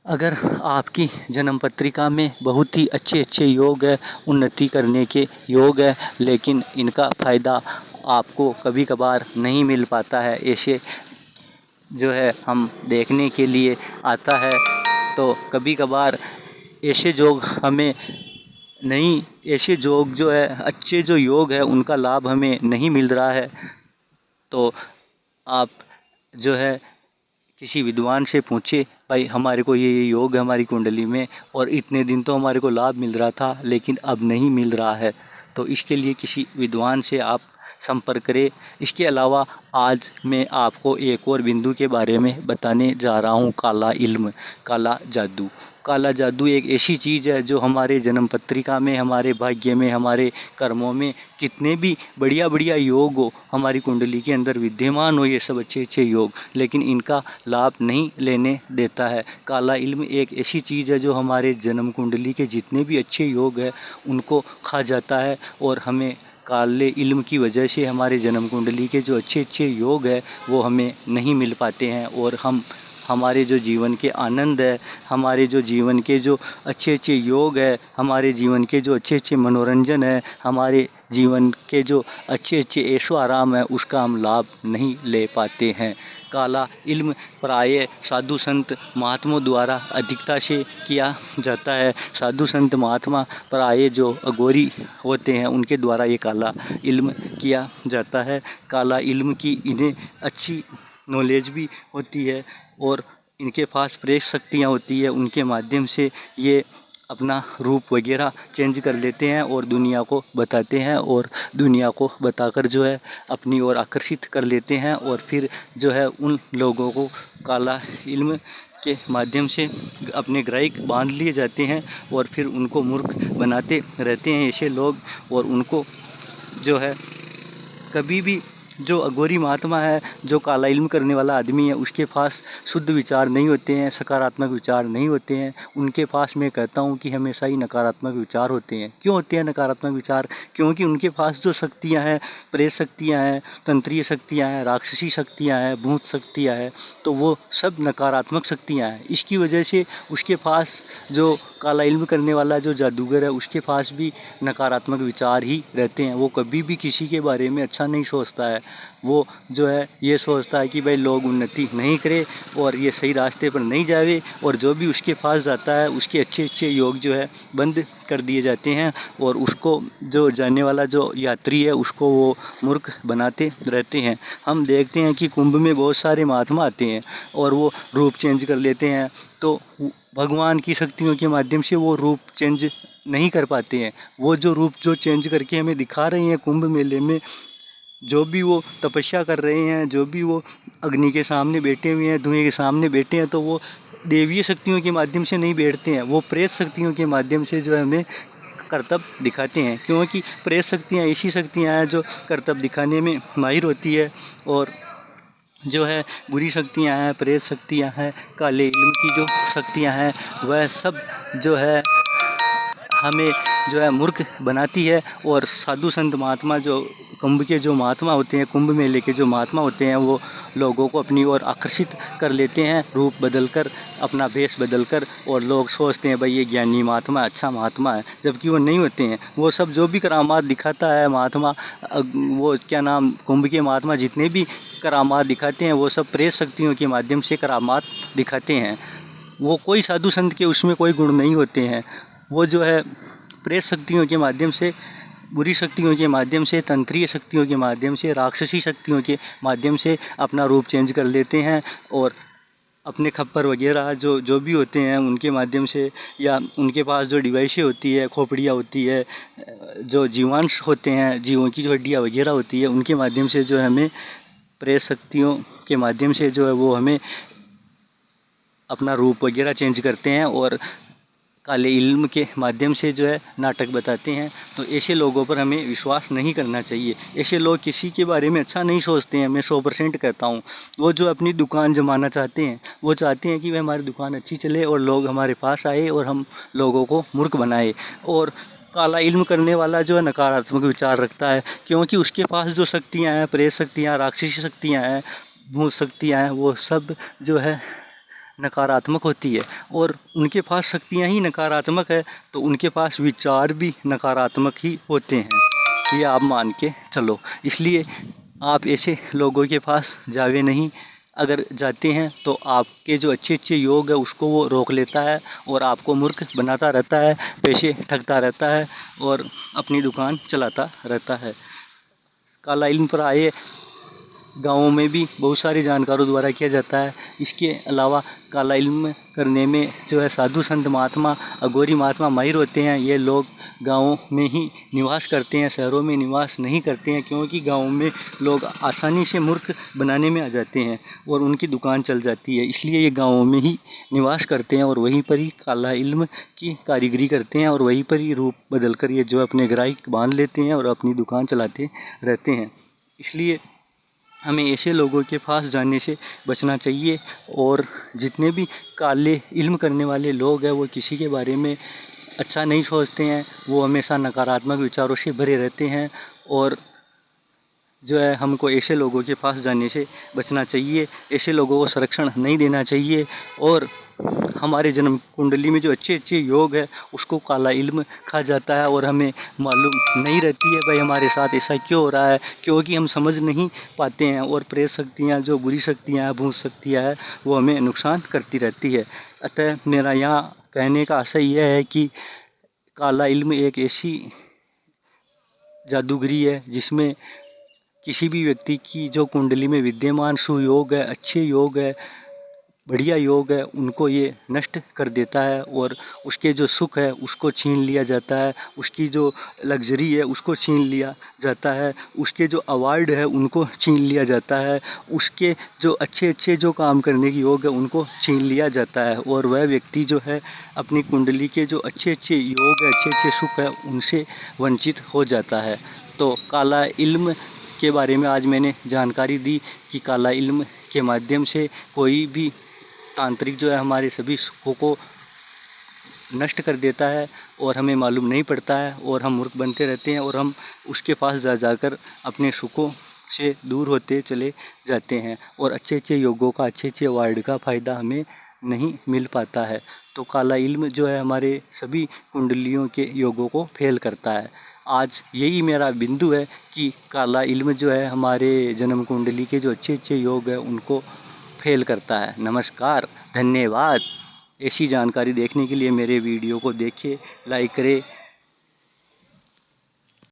अगर आपकी जन्म पत्रिका में बहुत ही अच्छे अच्छे योग है, उन्नति करने के योग है, लेकिन इनका फ़ायदा आपको कभी कभार नहीं मिल पाता है, ऐसे जो है हम देखने के लिए आता है। तो कभी कभार ऐसे योग हमें नहीं, ऐसे योग जो है अच्छे जो योग है उनका लाभ हमें नहीं मिल रहा है। तो आप जो है किसी विद्वान से पूछे, भाई हमारे को ये योग है हमारी कुंडली में, और इतने दिन तो हमारे को लाभ मिल रहा था लेकिन अब नहीं मिल रहा है। तो इसके लिए किसी विद्वान से आप संपर्क करें। इसके अलावा आज मैं आपको एक और बिंदु के बारे में बताने जा रहा हूँ, काला इल्म, काला जादू। काला जादू एक ऐसी चीज़ है जो हमारे जन्म पत्रिका में, हमारे भाग्य में, हमारे कर्मों में कितने भी बढ़िया बढ़िया योग हो, हमारी कुंडली के अंदर विद्यमान हो ये सब अच्छे अच्छे योग, लेकिन इनका लाभ नहीं लेने देता है। काला इल्म एक ऐसी चीज़ है जो हमारे जन्म कुंडली के जितने भी अच्छे योग है उनको खा जाता है, और हमें काले इल्म की वजह से हमारे जन्म कुंडली के जो अच्छे अच्छे योग है वो हमें नहीं मिल पाते हैं, और हमारे जो जीवन के आनंद है, हमारे जो जीवन के जो अच्छे अच्छे योग है, हमारे जीवन के जो अच्छे अच्छे मनोरंजन है, हमारे जीवन के जो अच्छे अच्छे ऐशो आराम है, उसका हम लाभ नहीं ले पाते हैं। काला इल्म प्रायः साधु संत महात्माओं द्वारा अधिकता से किया जाता है। साधु संत महात्मा प्रायः जो अघोरी होते हैं उनके द्वारा ये काला इल्म किया जाता है। काला इल्म की इन्हें अच्छी नॉलेज भी होती है, और इनके पास प्रेस शक्तियाँ होती है, उनके माध्यम से ये अपना रूप वगैरह चेंज कर लेते हैं और दुनिया को बताते हैं, और दुनिया को बताकर जो है अपनी ओर आकर्षित कर लेते हैं, और फिर जो है उन लोगों को काला इल्म के माध्यम से अपने ग्राहक बांध लिए जाते हैं, और फिर उनको मूर्ख बनाते रहते हैं ऐसे लोग। और उनको जो है कभी भी जो अघोरी महात्मा है, जो काला इल्म करने वाला आदमी है, उसके पास शुद्ध विचार नहीं होते हैं, सकारात्मक विचार नहीं होते हैं। उनके पास मैं कहता हूँ कि हमेशा ही नकारात्मक विचार होते हैं। क्यों होते हैं नकारात्मक विचार? क्योंकि उनके पास जो शक्तियाँ हैं, प्रेत शक्तियाँ हैं, तंत्रीय शक्तियाँ हैं, राक्षसी शक्तियाँ हैं, भूत शक्तियाँ हैं, तो वो सब नकारात्मक शक्तियाँ हैं। इसकी वजह से उसके पास जो काला इल्म करने वाला जो जादूगर है उसके पास भी नकारात्मक विचार ही रहते हैं। वो कभी भी किसी के बारे में अच्छा नहीं सोचता है। वो जो है ये सोचता है कि भाई लोग उन्नति नहीं करे और ये सही रास्ते पर नहीं जावे, और जो भी उसके पास जाता है उसके अच्छे अच्छे योग जो है बंद कर दिए जाते हैं, और उसको जो जाने वाला जो यात्री है उसको वो मूर्ख बनाते रहते हैं। हम देखते हैं कि कुंभ में बहुत सारे महात्मा आते हैं और वो रूप चेंज कर लेते हैं, तो भगवान की शक्तियों के माध्यम से वो रूप चेंज नहीं कर पाते हैं। वो जो रूप जो चेंज करके हमें दिखा रहे हैं कुंभ मेले में, जो भी वो तपस्या कर रहे हैं, जो भी वो अग्नि के सामने बैठे हुए हैं, धुएं के सामने बैठे हैं, तो वो देवीय शक्तियों के माध्यम से नहीं बैठते हैं, वो प्रेत शक्तियों के माध्यम से जो है हमें करतब दिखाते हैं। क्योंकि प्रेत शक्तियाँ ऐसी शक्तियाँ हैं जो करतब दिखाने में माहिर होती है, और जो है बुरी शक्तियाँ हैं, प्रेत शक्तियाँ हैं, काले इल्म की जो शक्तियाँ हैं, वह सब जो है हमें जो है मूर्ख बनाती है। और साधु संत महात्मा जो कुंभ के जो महात्मा होते हैं, कुंभ मेले के जो महात्मा होते हैं, वो लोगों को अपनी ओर आकर्षित कर लेते हैं रूप बदलकर, अपना वेश बदलकर, और लोग सोचते हैं भाई ये ज्ञानी महात्मा है, अच्छा महात्मा है, जबकि वो नहीं होते हैं। वो सब जो भी करामात दिखाता है महात्मा, वो क्या नाम, कुंभ के महात्मा जितने भी करामात दिखाते हैं वो सब प्रेत शक्तियों के माध्यम से करामात दिखाते हैं। वो कोई साधु संत के उसमें कोई गुण नहीं होते हैं। वो जो है प्रेत शक्तियों के माध्यम से, बुरी शक्तियों के माध्यम से, तंत्रीय शक्तियों के माध्यम से, राक्षसी शक्तियों के माध्यम से अपना रूप चेंज कर लेते हैं, और अपने खप्पर वगैरह जो जो भी होते हैं उनके माध्यम से, या उनके पास जो डिवाइसें होती है, खोपड़ियाँ होती है, जो जीवांश होते हैं, जीवों की जो हड्डियाँ वगैरह होती है, उनके माध्यम से जो है हमें प्रेत शक्तियों के माध्यम से जो है वो हमें अपना रूप वगैरह चेंज करते हैं, और काले इल्म के माध्यम से जो है नाटक बताते हैं। तो ऐसे लोगों पर हमें विश्वास नहीं करना चाहिए। ऐसे लोग किसी के बारे में अच्छा नहीं सोचते हैं, मैं 100% कहता हूँ। वो जो अपनी दुकान जमाना चाहते हैं, वो चाहते हैं कि वह हमारी दुकान अच्छी चले और लोग हमारे पास आए और हम लोगों को मूर्ख बनाए। और काला इल्म करने वाला जो है नकारात्मक विचार रखता है, क्योंकि उसके पास जो शक्तियाँ हैं, प्रेत शक्तियाँ, राक्षसी शक्तियाँ हैं, भूत शक्तियाँ हैं, वो सब जो है नकारात्मक होती है और उनके पास शक्तियाँ ही नकारात्मक है तो उनके पास विचार भी नकारात्मक ही होते हैं, ये आप मान के चलो। इसलिए आप ऐसे लोगों के पास जावे नहीं, अगर जाते हैं तो आपके जो अच्छे अच्छे योग है उसको वो रोक लेता है और आपको मूर्ख बनाता रहता है, पैसे ठगता रहता है और अपनी दुकान चलाता रहता है। काला इल्म पर आए गाँवों में भी बहुत सारे जानकारों द्वारा किया जाता है। इसके अलावा काला इल्म करने में जो है साधु संत महात्मा अघोरी महात्मा माहिर होते हैं। ये लोग गाँवों में ही निवास करते हैं, शहरों में निवास नहीं करते हैं, क्योंकि गाँव में लोग आसानी से मूर्ख बनाने में आ जाते हैं और उनकी दुकान चल जाती है। इसलिए ये गाँवों में ही निवास करते हैं और वहीं पर ही काला इल्म की कारीगरी करते हैं और वहीं पर ही रूप बदल कर ये जो अपने ग्राहक बांध लेते हैं और अपनी दुकान चलाते रहते हैं। इसलिए हमें ऐसे लोगों के पास जाने से बचना चाहिए और जितने भी काले इल्म करने वाले लोग हैं वो किसी के बारे में अच्छा नहीं सोचते हैं, वो हमेशा नकारात्मक विचारों से भरे रहते हैं और जो है हमको ऐसे लोगों के पास जाने से बचना चाहिए, ऐसे लोगों को संरक्षण नहीं देना चाहिए। और हमारे जन्म कुंडली में जो अच्छे अच्छे योग है उसको काला इल्म खा जाता है और हमें मालूम नहीं रहती है भाई हमारे साथ ऐसा क्यों हो रहा है, क्योंकि हम समझ नहीं पाते हैं और प्रेत शक्तियाँ जो बुरी शक्तियाँ हैं, भूत शक्तियाँ हैं, वो हमें नुकसान करती रहती है। अतः मेरा यहाँ कहने का आशय यह है कि काला इल्म एक ऐसी जादूगरी है जिसमें किसी भी व्यक्ति की जो कुंडली में विद्यमान सुयोग है, अच्छे योग है, बढ़िया योग है, उनको ये नष्ट कर देता है और उसके जो सुख है उसको छीन लिया जाता है, उसकी जो लग्जरी है उसको छीन लिया जाता है, उसके जो अवार्ड है उनको छीन लिया जाता है, उसके जो अच्छे अच्छे जो काम करने की योग है उनको छीन लिया जाता है और वह व्यक्ति जो है अपनी कुंडली के जो अच्छे अच्छे योग है, अच्छे अच्छे सुख है, उनसे वंचित हो जाता है। तो काला इल्म के बारे में आज मैंने जानकारी दी कि काला इल्म के माध्यम से कोई भी तांत्रिक जो है हमारे सभी सुखों को नष्ट कर देता है और हमें मालूम नहीं पड़ता है और हम मूर्ख बनते रहते हैं और हम उसके पास जाकर अपने सुखों से दूर होते चले जाते हैं और अच्छे अच्छे योगों का, अच्छे अच्छे अवार्ड का फ़ायदा हमें नहीं मिल पाता है। तो काला इल्म जो है हमारे सभी कुंडलियों के योगों को फेल करता है। आज यही मेरा बिंदु है कि काला इल्म जो है हमारे जन्म कुंडली के जो अच्छे अच्छे योग है उनको फेल करता है। नमस्कार, धन्यवाद। ऐसी जानकारी देखने के लिए मेरे वीडियो को देखिए, लाइक करें,